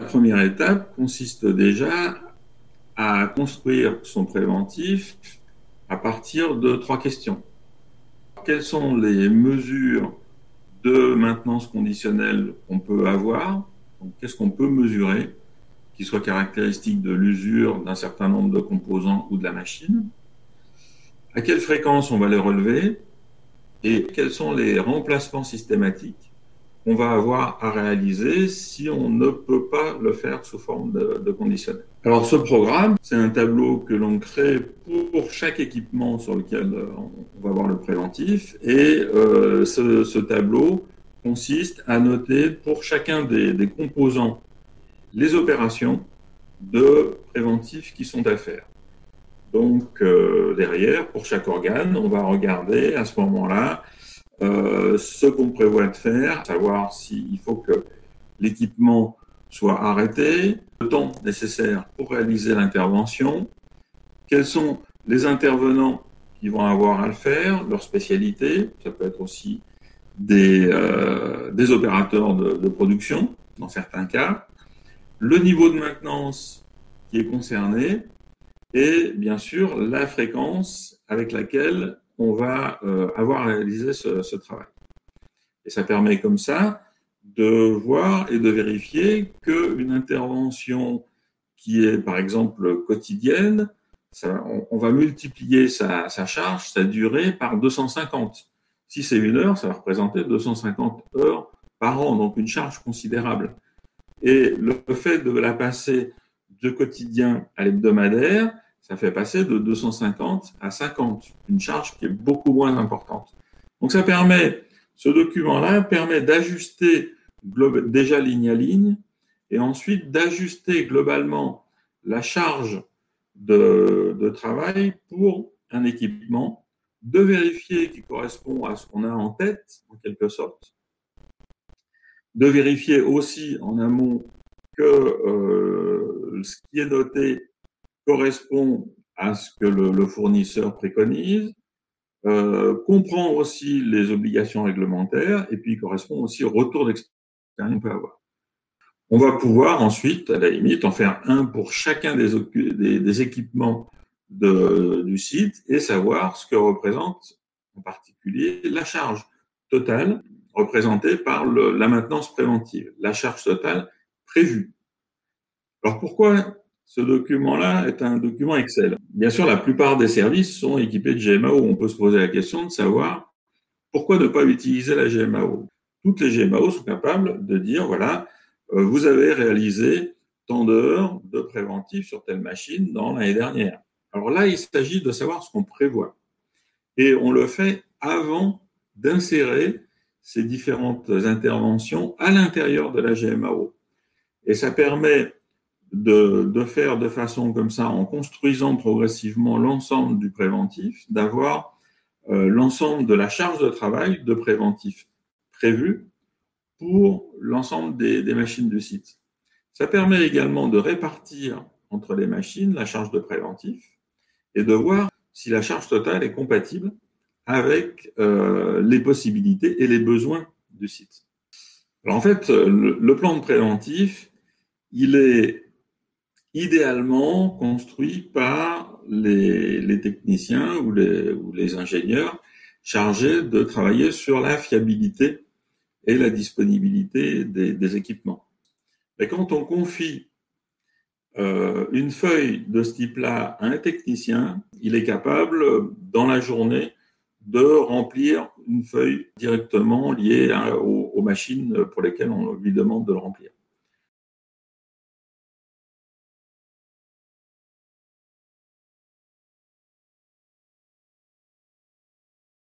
première étape consiste déjà à construire son préventif à partir de 3 questions. Quelles sont les mesures de maintenance conditionnelle qu'on peut avoir? Donc, qu'est-ce qu'on peut mesurer qui soit caractéristique de l'usure d'un certain nombre de composants ou de la machine? À quelle fréquence on va les relever? Et quels sont les remplacements systématiques qu'on va avoir à réaliser si on ne peut pas le faire sous forme de conditionnel? Alors, ce programme, c'est un tableau que l'on crée pour chaque équipement sur lequel on va avoir le préventif. Et ce tableau consiste à noter pour chacun des composants les opérations de préventif qui sont à faire. Donc, derrière, pour chaque organe, on va regarder à ce moment-là ce qu'on prévoit de faire, savoir s'il faut que l'équipement soit arrêté, le temps nécessaire pour réaliser l'intervention, quels sont les intervenants qui vont avoir à le faire, leur spécialité, ça peut être aussi des opérateurs de production, dans certains cas, le niveau de maintenance qui est concerné et bien sûr la fréquence avec laquelle on va avoir réalisé ce travail. Et ça permet comme ça de voir et de vérifier qu'une intervention qui est par exemple quotidienne, on va multiplier sa charge, sa durée par 250. Si c'est 1 heure, ça va représenter 250 heures par an, donc une charge considérable. Et le fait de la passer de quotidien à l'hebdomadaire, ça fait passer de 250 à 50, une charge qui est beaucoup moins importante. Donc ça permet, ce document-là permet d'ajuster déjà ligne à ligne et ensuite d'ajuster globalement la charge de travail pour un équipement, de vérifier qu'il correspond à ce qu'on a en tête, en quelque sorte, de vérifier aussi en amont que ce qui est noté correspond à ce que le fournisseur préconise, comprend aussi les obligations réglementaires et puis correspond aussi au retour d'expérience qu'on peut avoir. On va pouvoir ensuite, à la limite, en faire un pour chacun des équipements du site et savoir ce que représente en particulier la charge totale représentée par la maintenance préventive, la charge totale prévue. Alors pourquoi ce document-là est un document Excel? Bien sûr, la plupart des services sont équipés de GMAO. On peut se poser la question de savoir pourquoi ne pas utiliser la GMAO. Toutes les GMAO sont capables de dire, voilà, vous avez réalisé tant d'heures de préventif sur telle machine dans l'année dernière. Alors là, il s'agit de savoir ce qu'on prévoit. Et on le fait avant d'insérer ces différentes interventions à l'intérieur de la GMAO. Et ça permet de faire de façon comme ça, en construisant progressivement l'ensemble du préventif, d'avoir l'ensemble de la charge de travail de préventif prévu pour l'ensemble des machines du site. Ça permet également de répartir entre les machines la charge de préventif et de voir si la charge totale est compatible avec les possibilités et les besoins du site. Alors en fait, le plan de préventif, il est idéalement construit par les techniciens ou les ingénieurs chargés de travailler sur la fiabilité et la disponibilité des équipements. Mais quand on confie une feuille de ce type-là à un technicien, il est capable, dans la journée, de remplir une feuille directement liée aux machines pour lesquelles on lui demande de le remplir.